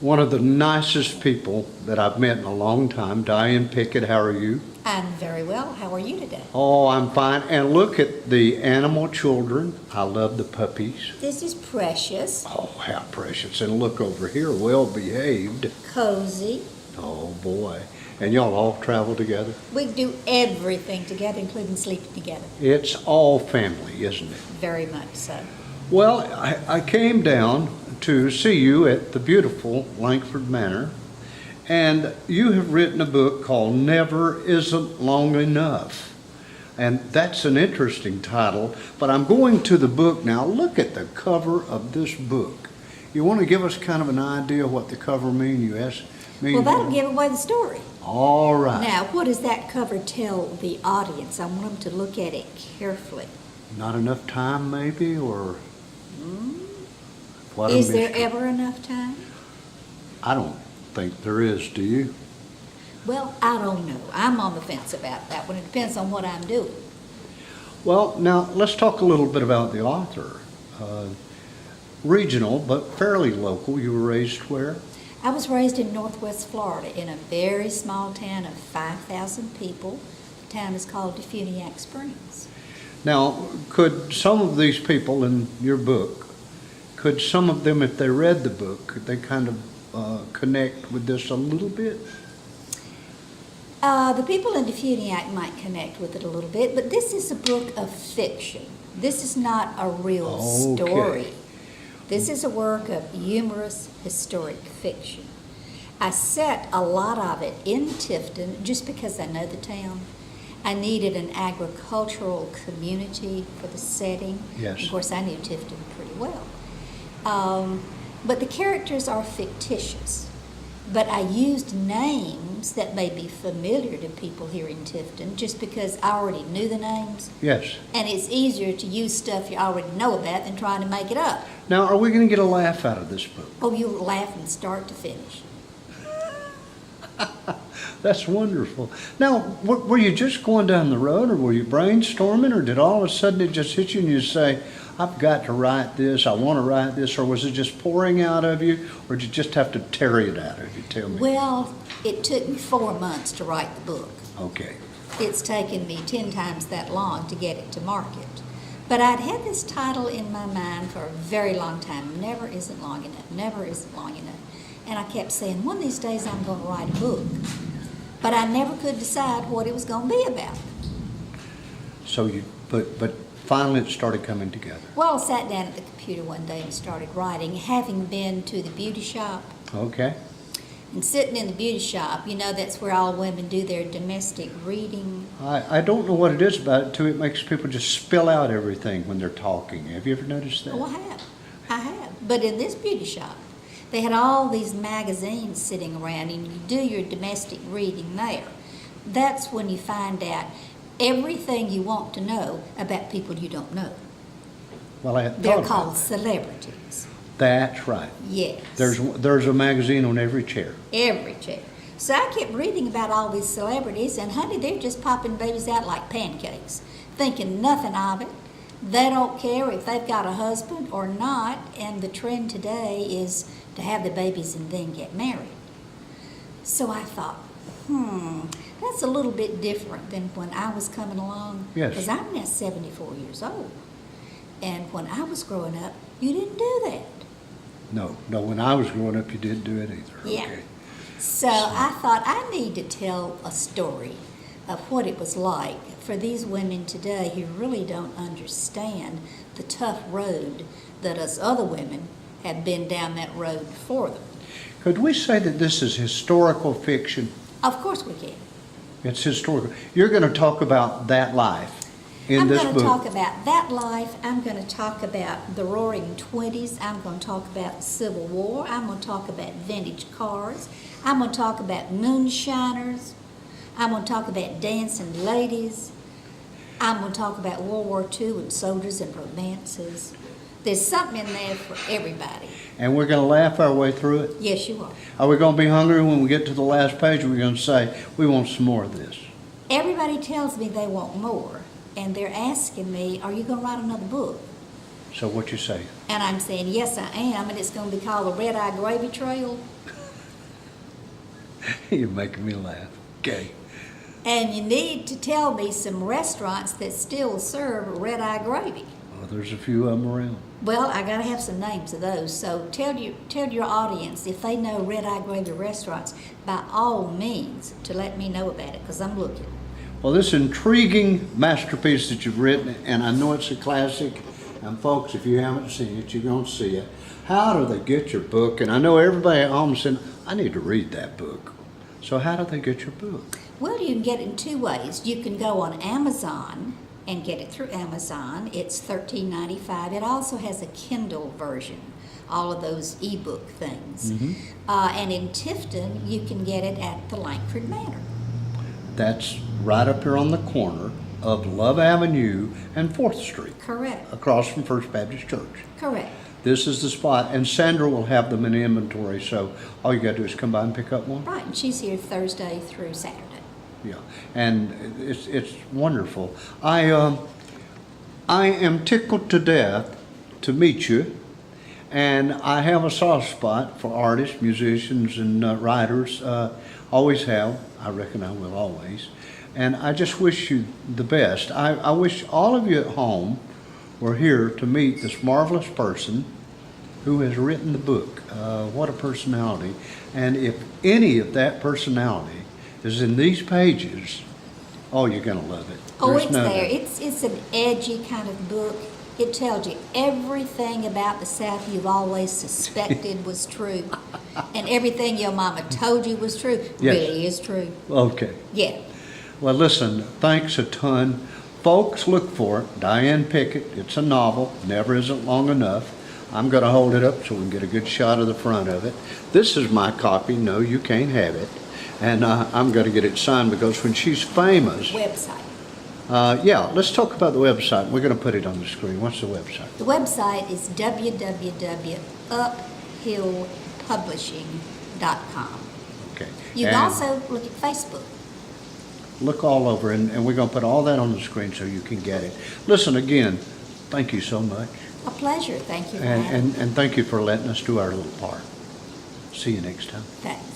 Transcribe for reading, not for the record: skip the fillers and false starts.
one of the nicest people that I've met in a long time. Diane Pickett, how are you? I'm very well. How are you today? Oh, I'm fine. And look at the animal children. I love the puppies. This is Precious. Oh, how precious. And look over here, well behaved. Cozy. Oh, boy. And y'all all travel together? We do everything together, including sleeping together. It's all family, isn't it? Very much so. Well, I came down to see you at the beautiful Lankford Manor, and you have written a book called Never Isn't Long Enough. And that's an interesting title, but I'm going to the book now. Look at the cover of this book. You want to give us kind of an idea what the cover means? You asked me. Well, that'll give away the story. All right. Now, what does that cover tell the audience? I want them to look at it carefully. Not enough time, maybe, or what? Is there ever enough time? I don't think there is. Do you? Well, I don't know. I'm on the fence about that one. It depends on what I'm doing. Well, now let's talk a little bit about the author. Regional, but fairly local. You were raised where? I was raised in Northwest Florida in a very small town of 5,000 people. The town is called Tifton Springs. Now, could some of these people in your book, could some of them, if they read the book, could they kind of connect with this a little bit? The people in Tifton might connect with it a little bit, but this is a book of fiction. This is not a real story. This is a work of humorous historic fiction. I set a lot of it in Tifton just because I know the town. I needed an agricultural community for the setting. Yes. Of course, I knew Tifton pretty well. But the characters are fictitious. But I used names that may be familiar to people here in Tifton just because I already knew the names. Yes. And it's easier to use stuff you already know about than trying to make it up. Now, are we going to get a laugh out of this book? Oh, you'll laugh from start to finish. That's wonderful. Now, were you just going down the road, or were you brainstorming, or did all of a sudden it just hit you and you say, I've got to write this, I want to write this, or was it just pouring out of you, or did you just have to tarry it out of you? Tell me. Well, it took me 4 months to write the book. Okay. It's taken me 10 times that long to get it to market. But I'd had this title in my mind for a very long time. Never isn't long enough. Never isn't long enough. And I kept saying, one of these days I'm going to write a book. But I never could decide what it was going to be about. So but finally it started coming together. Well, I sat down at the computer one day and started writing, having been to the beauty shop. Okay. And sitting in the beauty shop, you know, that's where all women do their domestic reading. I don't know what it is about it, too. It makes people just spill out everything when they're talking. Have you ever noticed that? Oh, I have. I have. But in this beauty shop, they had all these magazines sitting around, and you do your domestic reading there. That's when you find out everything you want to know about people you don't know. Well, I had They're thought called about celebrities. That's right. Yes. There's a magazine on every chair. Every chair. So I kept reading about all these celebrities, and honey, they're just popping babies out like pancakes, thinking nothing of it. They don't care if they've got a husband or not, and the trend today is to have the babies and then get married. So I thought, that's a little bit different than when I was coming along. Yes. Because I'm now 74 years old. And when I was growing up, you didn't do that. No, when I was growing up, you didn't do it either. Yeah. Okay. So I thought I need to tell a story of what it was like for these women today who really don't understand the tough road that us other women have been down that road for them. Could we say that this is historical fiction? Of course we can. It's historical. You're going to talk about that life in this book. I'm going to talk about that life. I'm going to talk about the Roaring '20s. I'm going to talk about the Civil War. I'm going to talk about vintage cars. I'm going to talk about moonshiners. I'm going to talk about dancing ladies. I'm going to talk about World War II and soldiers and romances. There's something in there for everybody. And we're going to laugh our way through it? Yes, you are. Are we going to be hungry when we get to the last page? We're going to say, we want some more of this. Everybody tells me they want more, and they're asking me, are you going to write another book? So what you say? And I'm saying, yes, I am, and it's gonna be called the Red Eye Gravy Trail. You're making me laugh. Okay. And you need to tell me some restaurants that still serve red eye gravy. Well, there's a few of them around. Well, I gotta have some names of those, so tell your audience if they know red eye gravy restaurants, by all means, to let me know about it, because I'm looking. Well, this intriguing masterpiece that you've written, and I know it's a classic, and folks, if you haven't seen it, you're gonna see it. How do they get your book? And I know everybody at home is saying, I need to read that book. So how do they get your book? Well, you can get it in two ways. You can go on Amazon and get it through Amazon. It's $13.95. It also has a Kindle version, all of those ebook things. And in Tifton, you can get it at the Lankford Manor. That's right up here on the corner of Love Avenue and 4th Street, Correct. across from First Baptist Church. Correct. This is the spot, and Sandra will have them in inventory, so all you gotta do is come by and pick up one. Right, and she's here Thursday through Saturday. Yeah, and it's wonderful. I am tickled to death to meet you, and I have a soft spot for artists, musicians, and writers. Always have. I reckon I will always. And I just wish you the best. I wish all of you at home were here to meet this marvelous person who has written the book. What a personality! And if any of that personality is in these pages, oh, you're gonna love it. Oh, There's it's no there. doubt. It's an edgy kind of book. It tells you everything about the South you've always suspected was true, and everything your mama told you was true really is true. Okay. Yeah. Well, listen, thanks a ton. Folks, look for it. Diane Pickett. It's a novel. Never Isn't Long Enough. I'm going to hold it up so we can get a good shot of the front of it. This is my copy. No, you can't have it. And I'm going to get it signed because when she's famous... Website. Yeah, let's talk about the website. We're going to put it on the screen. What's the website? The website is www.uphillpublishing.com. Okay. You can And also look at Facebook. look all over, and we're going to put all that on the screen so you can get it. Listen, again, thank you so much. A pleasure. Thank you for having me. And thank you for letting us do our little part. See you next time. Thanks.